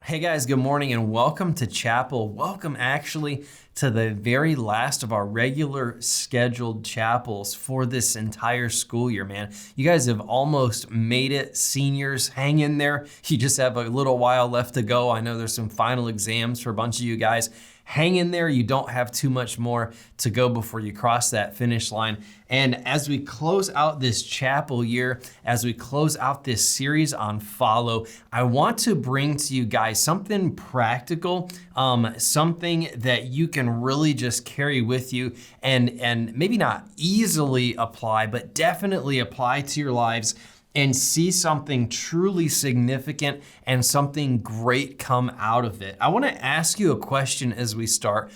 Hey guys, good morning and welcome to chapel. Welcome actually to the very last of our regular scheduled chapels for this entire school year, man. You guys have almost made it. Seniors, hang in there. You just have a little while left to go. I know there's some final exams for a bunch of you guys. Hang in there. You don't have too much more to go before you cross that finish line. And as we close out this chapel year, as we close out this series on Follow, I want to bring to you guys something practical, something that you can really just carry with you and maybe not easily apply, but definitely apply to your lives and see something truly significant and something great come out of it. I want to ask you a question as we start,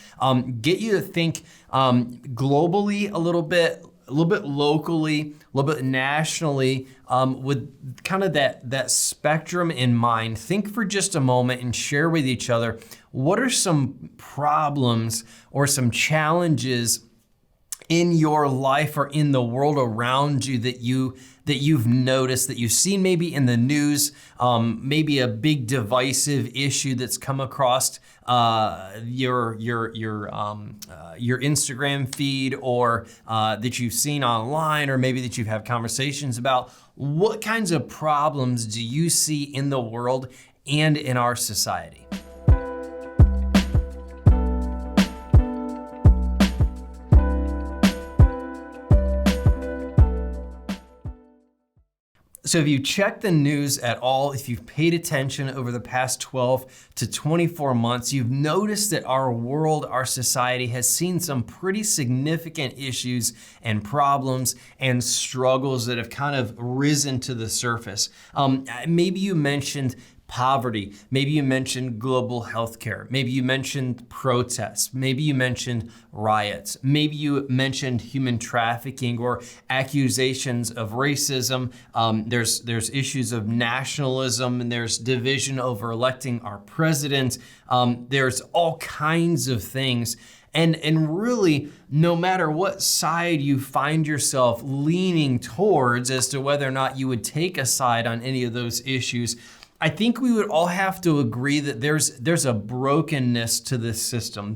get you to think globally a little bit locally, a little bit nationally, with kind of that spectrum in mind. Think for just a moment and share with each other, what are some problems or some challenges in your life or in the world around you that you've noticed, that you've seen maybe in the news, maybe a big divisive issue that's come across your Instagram feed, or that you've seen online, or maybe that you've had conversations about. What kinds of problems do you see in the world and in our society? So if you check the news at all, if you've paid attention over the past 12 to 24 months, you've noticed that our world, our society has seen some pretty significant issues and problems and struggles that have kind of risen to the surface. Maybe you mentioned poverty. Maybe you mentioned global healthcare. Maybe you mentioned protests. Maybe you mentioned riots. Maybe you mentioned human trafficking or accusations of racism. There's issues of nationalism, and there's division over electing our president. There's all kinds of things. And really, no matter what side you find yourself leaning towards as to whether or not you would take a side on any of those issues, I think we would all have to agree that there's a brokenness to this system.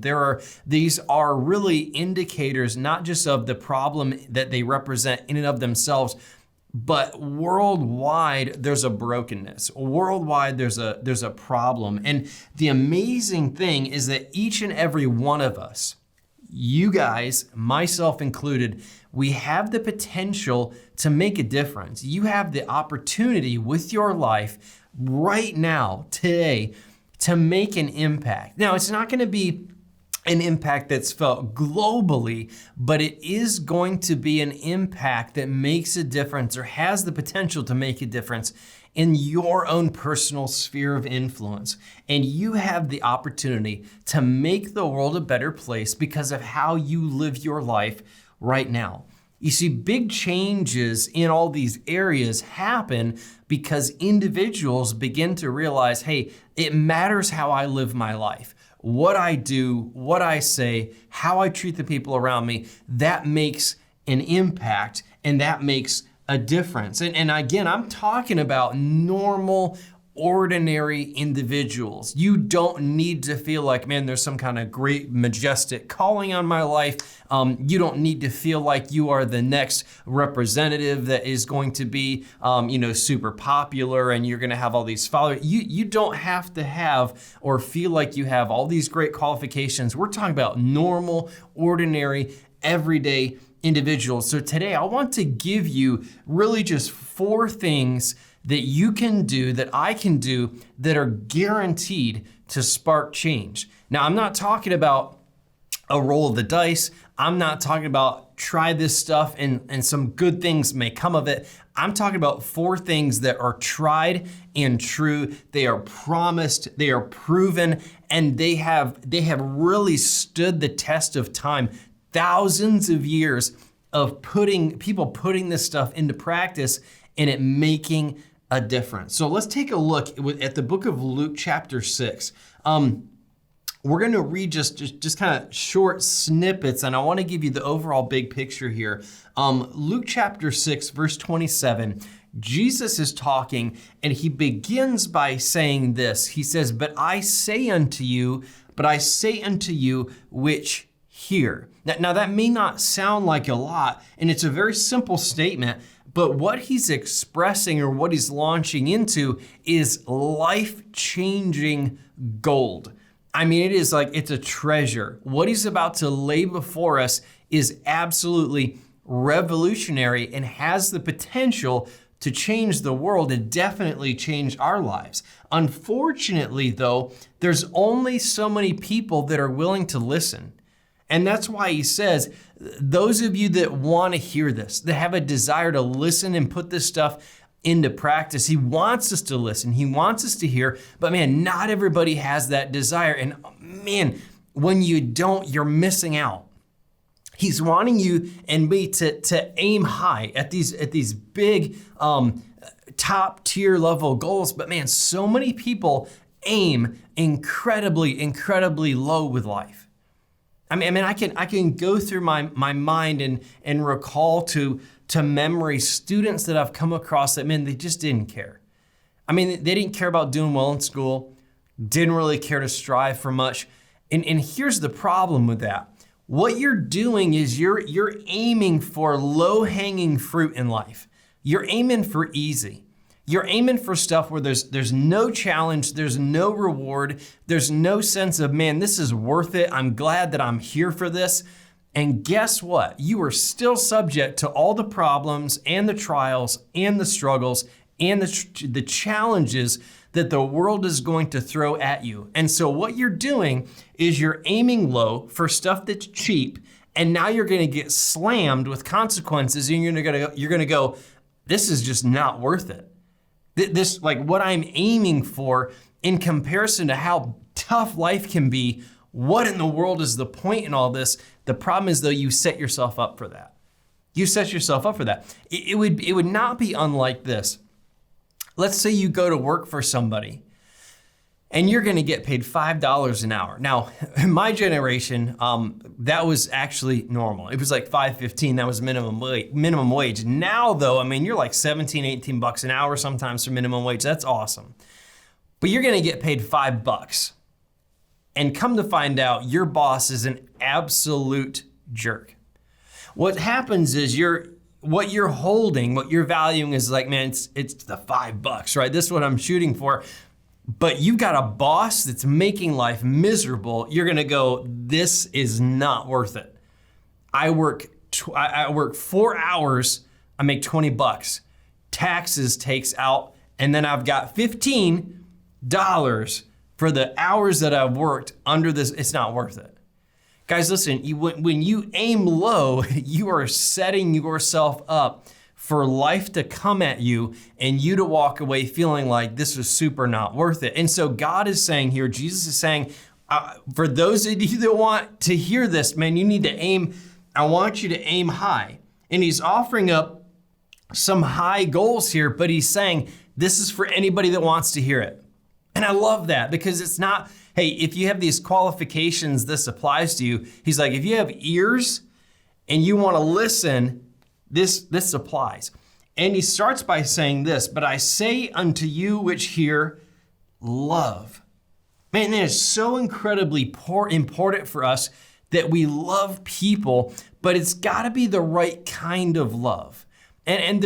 These are really indicators not just of the problem that they represent in and of themselves, but worldwide there's a brokenness. Worldwide there's a problem. And the amazing thing is that each and every one of us, you guys, myself included, we have the potential to make a difference. You have the opportunity with your life right now, today, to make an impact. Now, it's not going to be an impact that's felt globally, but it is going to be an impact that makes a difference or has the potential to make a difference in your own personal sphere of influence. And you have the opportunity to make the world a better place because of how you live your life right now. You see, big changes in all these areas happen because individuals begin to realize, hey, it matters how I live my life. What I do, what I say, how I treat the people around me, that makes an impact and that makes a difference. And again, I'm talking about normal, ordinary individuals. You don't need to feel like, man, there's some kind of great, majestic calling on my life. You don't need to feel like you are the next representative that is going to be, super popular and you're going to have all these followers. You don't have to have or feel like you have all these great qualifications. We're talking about normal, ordinary, everyday individuals. So today I want to give you really just 4 things that you can do, that I can do, that are guaranteed to spark change. Now, I'm not talking about a roll of the dice. I'm not talking about try this stuff and some good things may come of it. I'm talking about 4 things that are tried and true. They are promised, they are proven, and they have really stood the test of time. Thousands of years of people putting this stuff into practice and it making a difference. So let's take a look at the book of Luke chapter 6. We're going to read just kind of short snippets, and I want to give you the overall big picture here. Luke chapter 6, verse 27, Jesus is talking, and he begins by saying this. He says, but I say unto you which hear. Now that may not sound like a lot, and it's a very simple statement, but what he's expressing or what he's launching into is life-changing gold. I mean, it is like it's a treasure. What he's about to lay before us is absolutely revolutionary and has the potential to change the world and definitely change our lives. Unfortunately, though, there's only so many people that are willing to listen. And that's why he says, those of you that want to hear this, that have a desire to listen and put this stuff into practice, he wants us to listen, he wants us to hear, but man, not everybody has that desire. And man, when you don't, you're missing out. He's wanting you and me to aim high at these big top tier level goals. But man, so many people aim incredibly low with life. I mean, I can go through my mind and recall to memory students that I've come across that, man, they just didn't care. I mean, they didn't care about doing well in school, didn't really care to strive for much. And here's the problem with that. What you're doing is you're aiming for low-hanging fruit in life. You're aiming for easy. You're aiming for stuff where there's no challenge, there's no reward, there's no sense of, man, this is worth it. I'm glad that I'm here for this. And guess what? You are still subject to all the problems and the trials and the struggles and the challenges that the world is going to throw at you. And so what you're doing is you're aiming low for stuff that's cheap, and now you're gonna get slammed with consequences, and you're gonna go, this is just not worth it. This, like what I'm aiming for in comparison to how tough life can be, what in the world is the point in all this? The problem is though, you set yourself up for that. You set yourself up for that. It would not be unlike this. Let's say you go to work for somebody and you're gonna get paid $5 an hour. Now, in my generation, that was actually normal. It was like $5.15, that was minimum wage. Now though, I mean, you're like 17, 18 bucks an hour sometimes for minimum wage. That's awesome. But you're gonna get paid $5. And come to find out, your boss is an absolute jerk. What happens is what you're holding, what you're valuing is like, man, it's the $5, right? This is what I'm shooting for. But you've got a boss that's making life miserable. You're gonna go, this is not worth it. I work 4 hours, I make $20. Taxes takes out, and then I've got $15 for the hours that I've worked under this. It's not worth it. Guys, listen, when you aim low, you are setting yourself up for life to come at you and you to walk away feeling like this is super not worth it. And so God is saying here, Jesus is saying, for those of you that want to hear this, man, you need to aim, I want you to aim high. And he's offering up some high goals here, but he's saying, this is for anybody that wants to hear it. And I love that because it's not, hey, if you have these qualifications, this applies to you. He's like, if you have ears and you want to listen, this applies. And he starts by saying this, but I say unto you which hear, love. Man, that is so incredibly important for us that we love people, but it's gotta be the right kind of love. And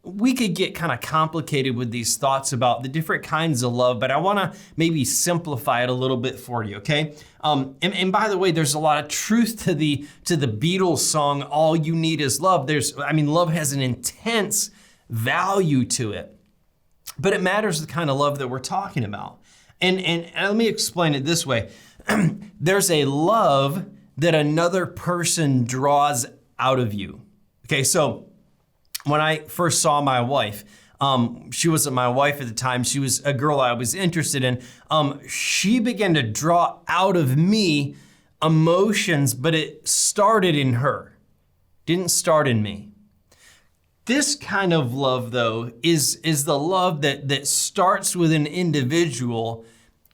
we could get kind of complicated with these thoughts about the different kinds of love, but I wanna maybe simplify it a little bit for you, okay? And by the way, there's a lot of truth to the Beatles song, All You Need Is Love. Love has an intense value to it, but it matters the kind of love that we're talking about. And let me explain it this way. There's a love that another person draws out of you. Okay, so when I first saw my wife, she wasn't my wife at the time, she was a girl I was interested in. She began to draw out of me emotions, but it started in her, didn't start in me. This kind of love, though, is the love that starts with an individual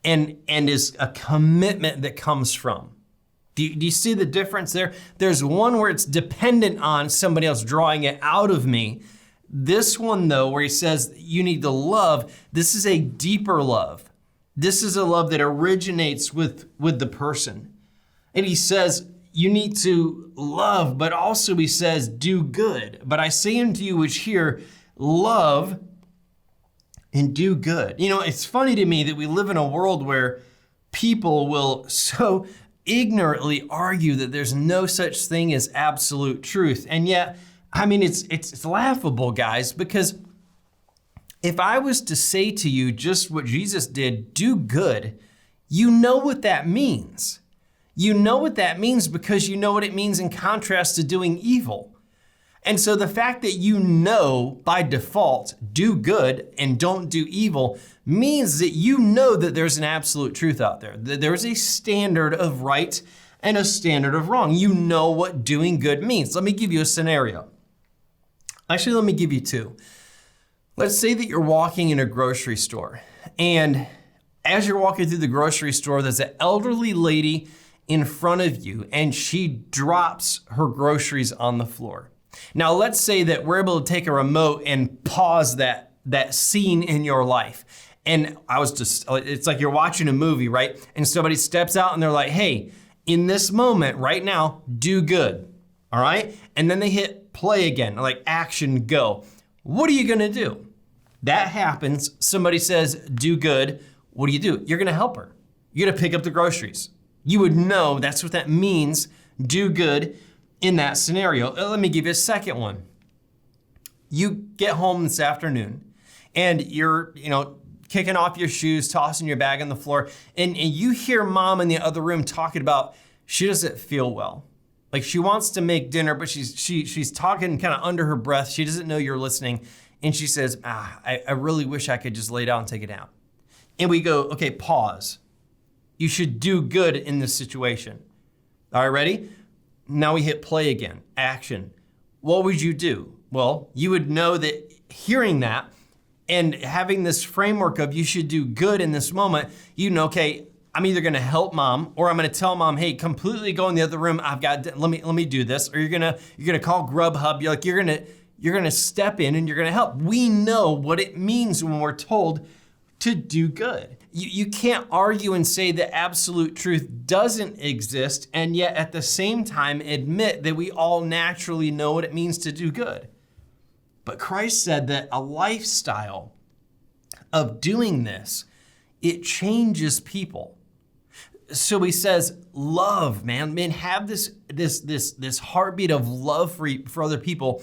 and is a commitment that comes from. Do you see the difference there? There's one where it's dependent on somebody else drawing it out of me. This one, though, where he says you need to love, this is a deeper love. This is a love that originates with the person. And he says you need to love, but also he says do good. But I say unto you which hear, love and do good. You know, it's funny to me that we live in a world where people will so ignorantly argue that there's no such thing as absolute truth. And yet, I mean, it's laughable, guys, because if I was to say to you just what Jesus did, do good, you know what that means. You know what that means because you know what it means in contrast to doing evil. And so the fact that you know by default, do good and don't do evil means that you know that there's an absolute truth out there, that there's a standard of right and a standard of wrong. You know what doing good means. Let me give you a scenario. Actually, let me give you two. Let's say that you're walking in a grocery store, and as you're walking through the grocery store, there's an elderly lady in front of you, and she drops her groceries on the floor. Now, let's say that we're able to take a remote and pause that scene in your life. And it's like you're watching a movie, right? And somebody steps out and they're like, hey, in this moment right now, do good, all right? And then they hit play again, like action, go. What are you gonna do? That happens, somebody says, do good. What do? You're gonna help her. You're gonna pick up the groceries. You would know that's what that means, do good in that scenario. Let me give you a second one. You get home this afternoon and you're, kicking off your shoes, tossing your bag on the floor, and you hear mom in the other room talking about she doesn't feel well. Like she wants to make dinner, but she's talking kind of under her breath. She doesn't know you're listening. And she says, I really wish I could just lay down and take a nap. And we go, okay, pause. You should do good in this situation. All right, ready? Now we hit play again, action. What would you do? Well, you would know that hearing that and having this framework of you should do good in this moment, you know, okay, I'm either gonna help mom or I'm gonna tell mom, hey, completely go in the other room. Let me do this. Or you're gonna call Grubhub. You're gonna step in and you're gonna help. We know what it means when we're told to do good. You can't argue and say that absolute truth doesn't exist and yet at the same time admit that we all naturally know what it means to do good. But Christ said that a lifestyle of doing this, it changes people. So he says, love, man, have this heartbeat of love for other people.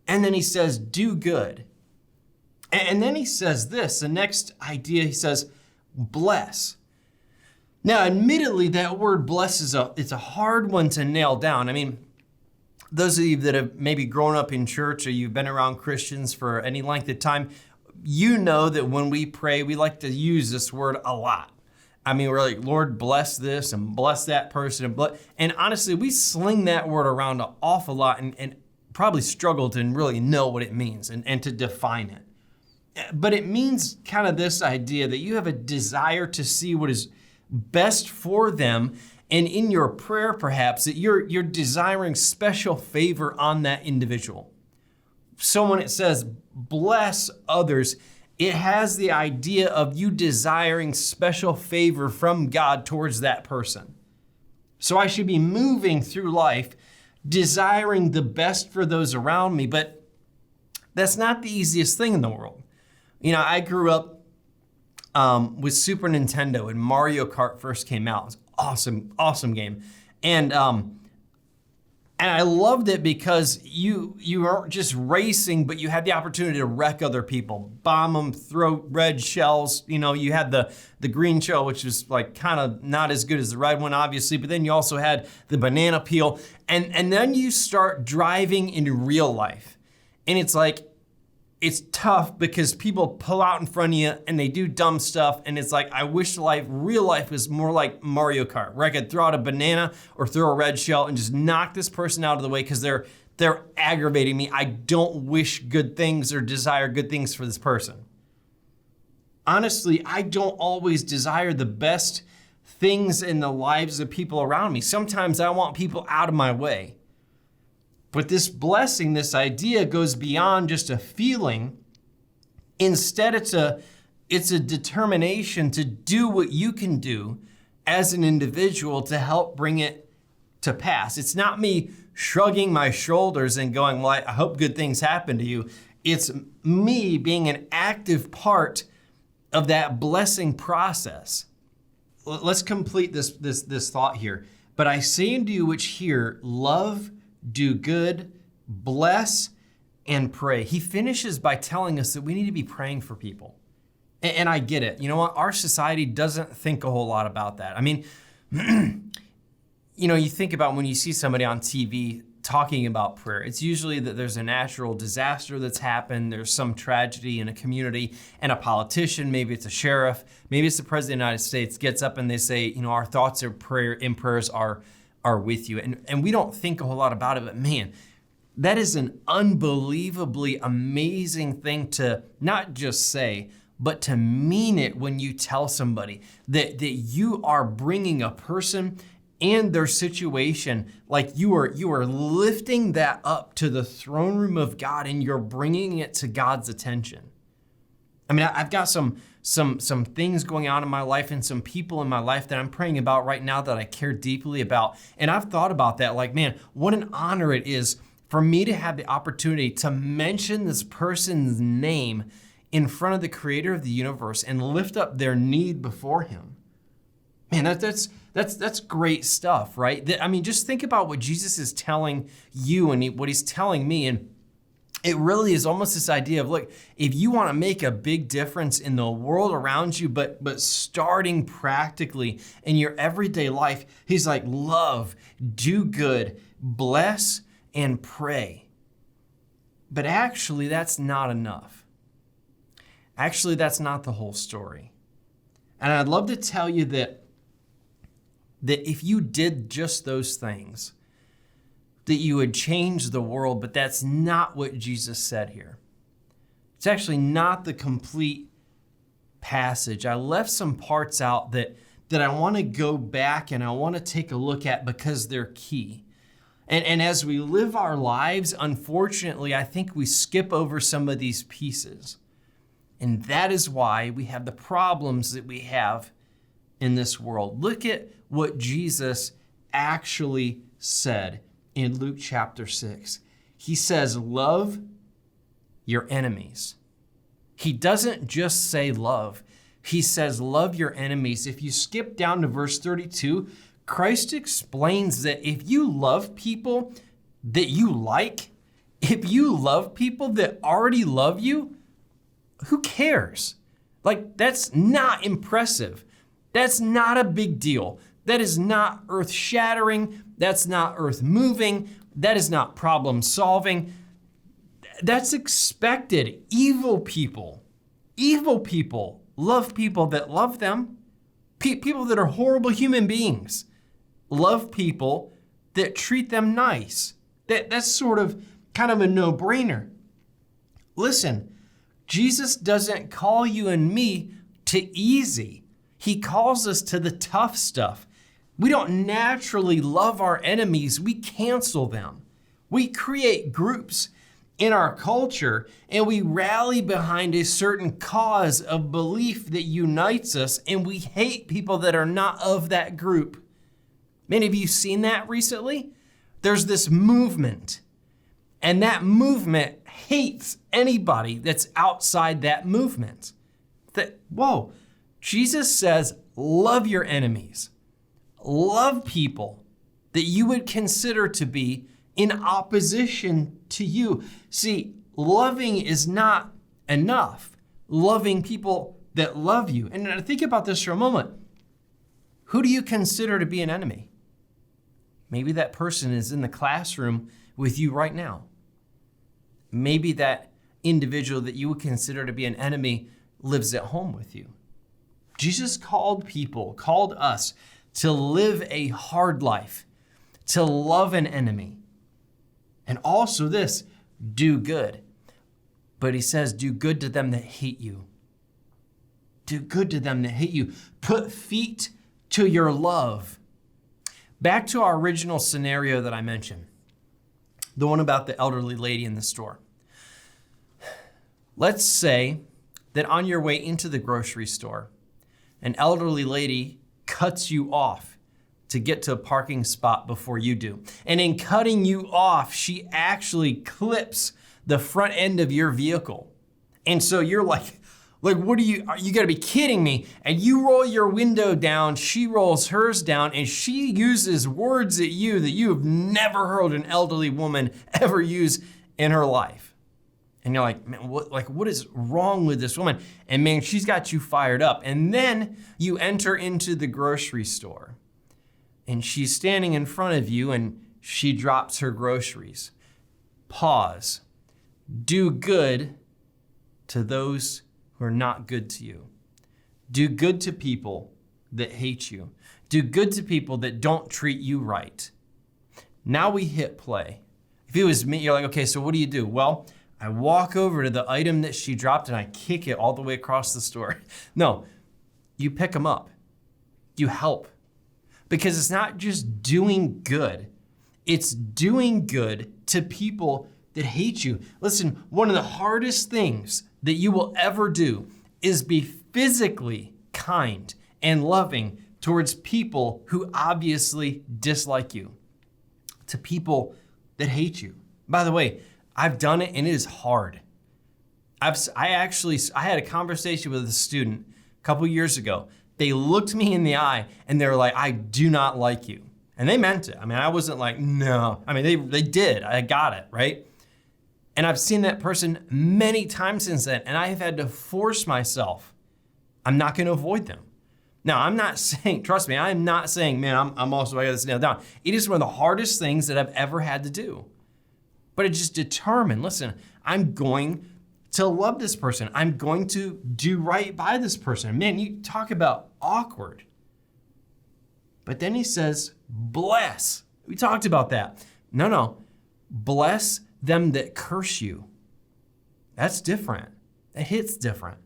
And then he says, do good. And then he says this, the next idea, he says, bless. Now, admittedly, that word bless it's a hard one to nail down. I mean, those of you that have maybe grown up in church or you've been around Christians for any length of time, you know that when we pray, we like to use this word a lot. I mean, we're like, Lord, bless this and bless that person. And honestly, we sling that word around an awful lot and probably struggle to really know what it means and to define it. But it means kind of this idea that you have a desire to see what is best for them. And in your prayer, perhaps, that you're desiring special favor on that individual. So when it says bless others, it has the idea of you desiring special favor from God towards that person. So I should be moving through life desiring the best for those around me, but that's not the easiest thing in the world. I grew up with Super Nintendo and Mario Kart first came out. It was awesome game. And I loved it because you weren't just racing, but you had the opportunity to wreck other people, bomb them, throw red shells. You had the green shell, which was like kind of not as good as the red one, obviously, but then you also had the banana peel. And then you start driving in real life. And it's tough because people pull out in front of you and they do dumb stuff. And it's like, I wish real life was more like Mario Kart, where I could throw out a banana or throw a red shell and just knock this person out of the way because they're aggravating me. I don't wish good things or desire good things for this person. Honestly, I don't always desire the best things in the lives of people around me. Sometimes I want people out of my way. But this blessing, this idea goes beyond just a feeling. Instead, it's a determination to do what you can do as an individual to help bring it to pass. It's not me shrugging my shoulders and going, well, I hope good things happen to you. It's me being an active part of that blessing process. Let's complete this thought here. But I say unto you which hear, love, do good, bless, and pray. He finishes by telling us that we need to be praying for people. And I get it. You know what? Our society doesn't think a whole lot about that. I mean, you think about when you see somebody on TV talking about prayer, it's usually that there's a natural disaster that's happened, there's some tragedy in a community, and a politician, maybe it's a sheriff, maybe it's the President of the United States, gets up and they say, our thoughts and prayers are with you. And we don't think a whole lot about it, but man, that is an unbelievably amazing thing to not just say, but to mean it when you tell somebody that you are bringing a person and their situation, like you are lifting that up to the throne room of God and you're bringing it to God's attention. I mean, I've got some things going on in my life and some people in my life that I'm praying about right now that I care deeply about. And I've thought about that, like, man, what an honor it is for me to have the opportunity to mention this person's name in front of the creator of the universe and lift up their need before him. Man, that's great stuff, right? I mean, just think about what Jesus is telling you and what he's telling me. And it really is almost this idea of, look, if you want to make a big difference in the world around you, but starting practically in your everyday life, he's like, love, do good, bless, and pray. But actually, that's not enough. Actually, that's not the whole story. And I'd love to tell you that if you did just those things, that you would change the world, but that's not what Jesus said here. It's actually not the complete passage. I left some parts out that I want to go back and I want to take a look at because they're key. And as we live our lives, unfortunately, I think we skip over some of these pieces. And that is why we have the problems that we have in this world. Look at what Jesus actually said in Luke chapter 6. He says, love your enemies. He doesn't just say love. He says, love your enemies. If you skip down to verse 32, Christ explains that if you love people that you like, if you love people that already love you, who cares? Like, that's not impressive. That's not a big deal. That is not earth-shattering. That's not earth-moving. That is not problem-solving. That's expected. Evil people love people that love them. People that are horrible human beings love people that treat them nice. That's sort of kind of a no-brainer. Listen, Jesus doesn't call you and me to easy. He calls us to the tough stuff. We don't naturally love our enemies. We cancel them. We create groups in our culture and we rally behind a certain cause of belief that unites us, and we hate people that are not of that group. Many of you seen that recently? There's this movement, and that movement hates anybody that's outside that movement. Whoa, Jesus says, love your enemies. Love people that you would consider to be in opposition to you. See, loving is not enough. Loving people that love you. And think about this for a moment. Who do you consider to be an enemy? Maybe that person is in the classroom with you right now. Maybe that individual that you would consider to be an enemy lives at home with you. Jesus called us to live a hard life, to love an enemy. And also this, do good. But he says, do good to them that hate you. Do good to them that hate you. Put feet to your love. Back to our original scenario that I mentioned. The one about the elderly lady in the store. Let's say that on your way into the grocery store, an elderly lady cuts you off to get to a parking spot before you do. And in cutting you off, she actually clips the front end of your vehicle. And so you're like, what you gotta be kidding me. And you roll your window down, she rolls hers down, and she uses words at you that you have never heard an elderly woman ever use in her life. And you're like, man, what is wrong with this woman? And man, she's got you fired up. And then you enter into the grocery store and she's standing in front of you and she drops her groceries. Pause. Do good to those who are not good to you. Do good to people that hate you. Do good to people that don't treat you right. Now we hit play. If it was me, you're like, okay, so what do you do? Well, I walk over to the item that she dropped and I kick it all the way across the store. No, you pick them up. You help. Because it's not just doing good. It's doing good to people that hate you. Listen, one of the hardest things that you will ever do is be physically kind and loving towards people who obviously dislike you, to people that hate you. By the way, I've done it and it is hard. I had a conversation with a student a couple years ago. They looked me in the eye and they were like, I do not like you. And they meant it. I mean, I wasn't like, no. I mean, they did. I got it, right? And I've seen that person many times since then, and I have had to force myself. I'm not going to avoid them. Now, I'm not saying, trust me, I'm not saying, man, I'm also, I got this nailed down. It is one of the hardest things that I've ever had to do. But I just determined, listen, I'm going to love this person. I'm going to do right by this person. Man, you talk about awkward. But then he says, bless. We talked about that. No. Bless them that curse you. That's different. It hits different.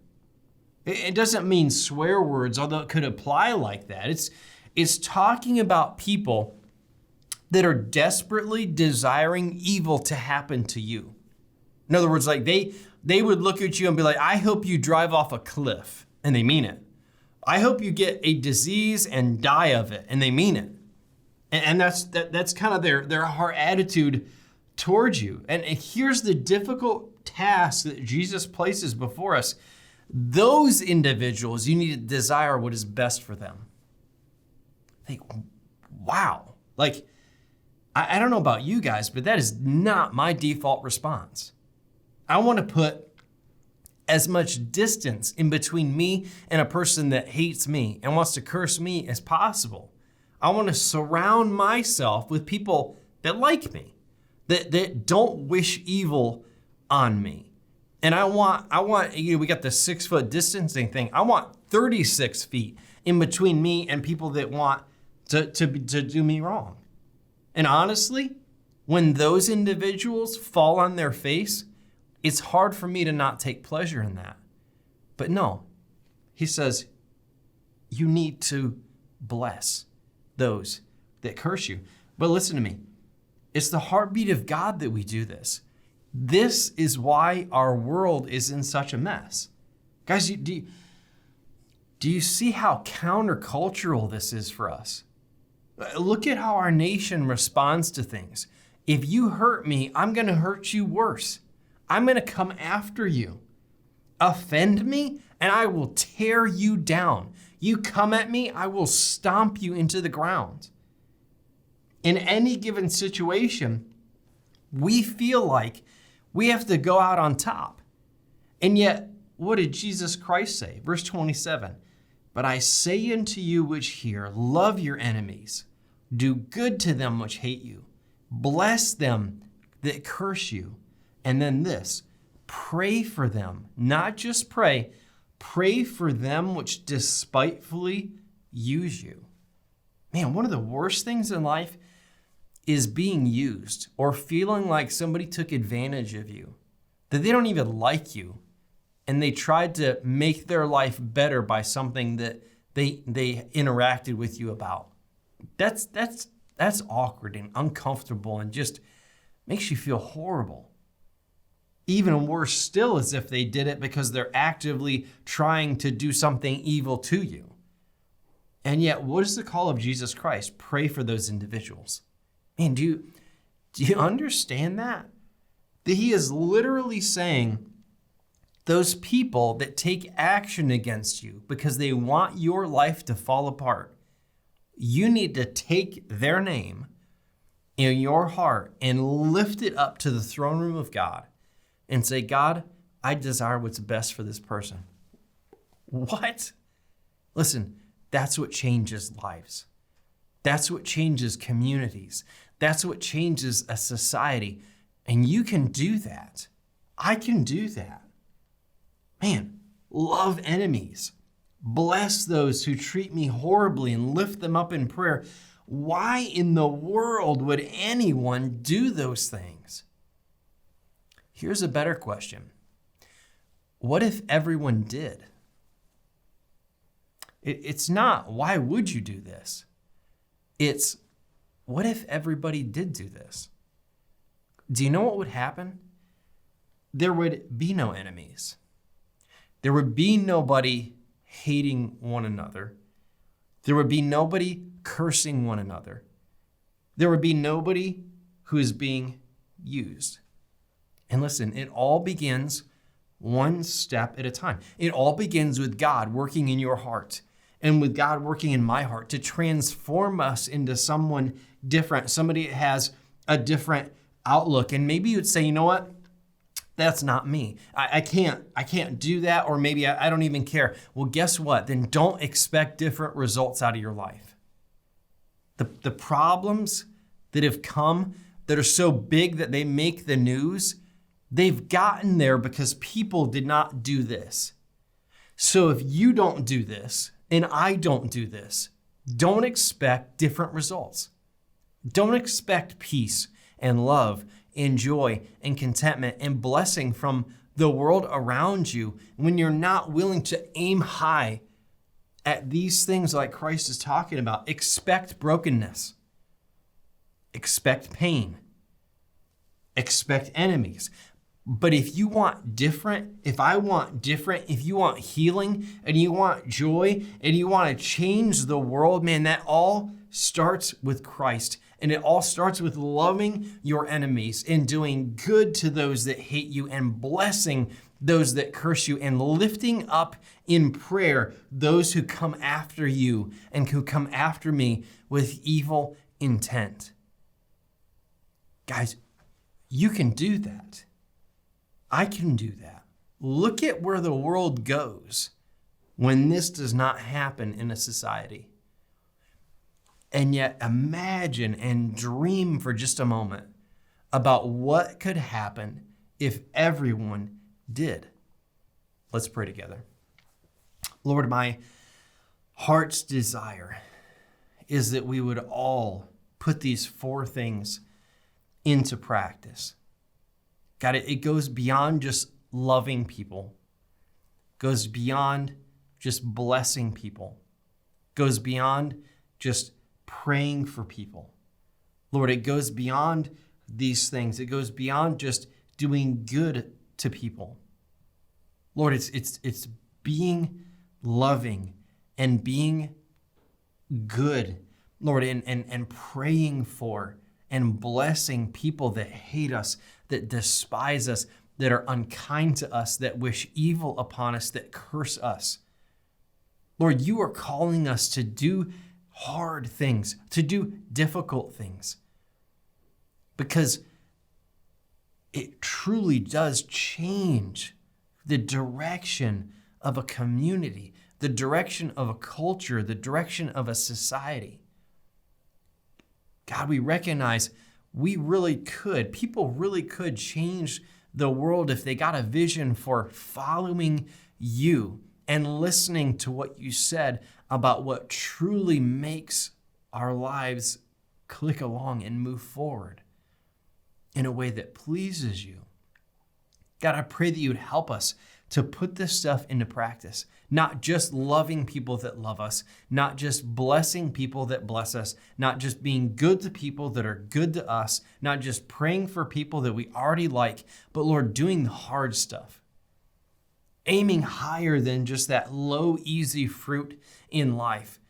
It doesn't mean swear words, although it could apply like that. It's talking about people that are desperately desiring evil to happen to you. In other words, like they would look at you and be like, I hope you drive off a cliff, and they mean it. I hope you get a disease and die of it, and they mean it. And that's kind of their heart attitude towards you. And here's the difficult task that Jesus places before us. Those individuals, you need to desire what is best for them. Think, wow. Like, I don't know about you guys, but that is not my default response. I want to put as much distance in between me and a person that hates me and wants to curse me as possible. I want to surround myself with people that like me, that don't wish evil on me. And I want, we got the 6 foot distancing thing. I want 36 feet in between me and people that want to do me wrong. And honestly, when those individuals fall on their face, it's hard for me to not take pleasure in that. But no, he says, you need to bless those that curse you. But listen to me. It's the heartbeat of God that we do this. This is why our world is in such a mess. Guys, do you see how countercultural this is for us? Look at how our nation responds to things. If you hurt me, I'm going to hurt you worse. I'm going to come after you. Offend me, and I will tear you down. You come at me, I will stomp you into the ground. In any given situation, we feel like we have to go out on top. And yet, what did Jesus Christ say? Verse 27, but I say unto you which hear, love your enemies, do good to them which hate you, bless them that curse you. And then this, pray for them, not just pray for them which despitefully use you. Man, one of the worst things in life is being used or feeling like somebody took advantage of you, that they don't even like you, and they tried to make their life better by something that they interacted with you about. That's awkward and uncomfortable and just makes you feel horrible. Even worse still is if they did it because they're actively trying to do something evil to you. And yet, what is the call of Jesus Christ? Pray for those individuals. Man, do you understand that? That he is literally saying those people that take action against you because they want your life to fall apart, you need to take their name in your heart and lift it up to the throne room of God and say, God, I desire what's best for this person. What? Listen, that's what changes lives. That's what changes communities. That's what changes a society. And you can do that. I can do that. Man, love enemies. Bless those who treat me horribly and lift them up in prayer. Why in the world would anyone do those things? Here's a better question. What if everyone did? It's not, why would you do this? It's, what if everybody did do this? Do you know what would happen? There would be no enemies. There would be nobody hating one another. There would be nobody cursing one another. There would be nobody who is being used. And listen, it all begins one step at a time. It all begins with God working in your heart and with God working in my heart to transform us into someone different, somebody that has a different outlook. And maybe you'd say, you know what? That's not me. I can't do that, or maybe I don't even care. Well, guess what? Then don't expect different results out of your life. The problems that have come that are so big that they make the news, they've gotten there because people did not do this. So if you don't do this and I don't do this, don't expect different results. Don't expect peace and love and joy and contentment and blessing from the world around you when you're not willing to aim high at these things like Christ is talking about. Expect brokenness. Expect pain. Expect enemies. But if you want different, if I want different, if you want healing and you want joy and you want to change the world, man, that all starts with Christ. And it all starts with loving your enemies and doing good to those that hate you and blessing those that curse you and lifting up in prayer those who come after you and who come after me with evil intent. Guys, you can do that. I can do that. Look at where the world goes when this does not happen in a society. And yet imagine and dream for just a moment about what could happen if everyone did. Let's pray together. Lord, my heart's desire is that we would all put these 4 things into practice. God, it goes beyond just loving people, goes beyond just blessing people, goes beyond just praying for people. Lord, it goes beyond these things. It goes beyond just doing good to people. Lord, it's being loving and being good, Lord, and praying for and blessing people that hate us, that despise us, that are unkind to us, that wish evil upon us, that curse us. Lord, you are calling us to do hard things, to do difficult things, because it truly does change the direction of a community, the direction of a culture, the direction of a society. God, we recognize people really could change the world if they got a vision for following you and listening to what you said about what truly makes our lives click along and move forward in a way that pleases you. God, I pray that you would help us to put this stuff into practice, not just loving people that love us, not just blessing people that bless us, not just being good to people that are good to us, not just praying for people that we already like, but Lord, doing the hard stuff, aiming higher than just that low, easy fruit in life,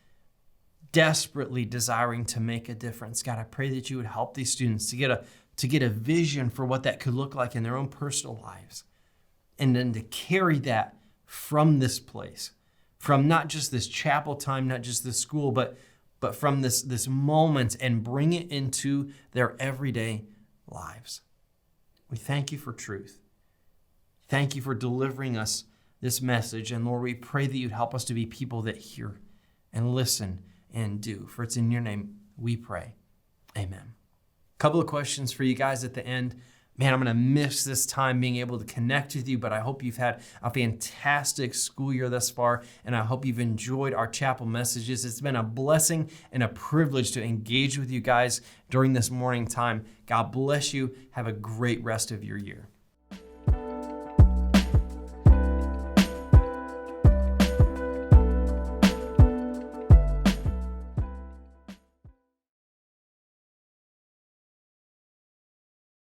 desperately desiring to make a difference. God, I pray that you would help these students to get a vision for what that could look like in their own personal lives, and then to carry that from this place, from not just this chapel time, not just this school, but from this moment, and bring it into their everyday lives. We thank you for truth. Thank you for delivering us this message. And Lord, we pray that you'd help us to be people that hear and listen and do. For it's in your name we pray. Amen. Couple of questions for you guys at the end. Man, I'm going to miss this time being able to connect with you, but I hope you've had a fantastic school year thus far, and I hope you've enjoyed our chapel messages. It's been a blessing and a privilege to engage with you guys during this morning time. God bless you. Have a great rest of your year.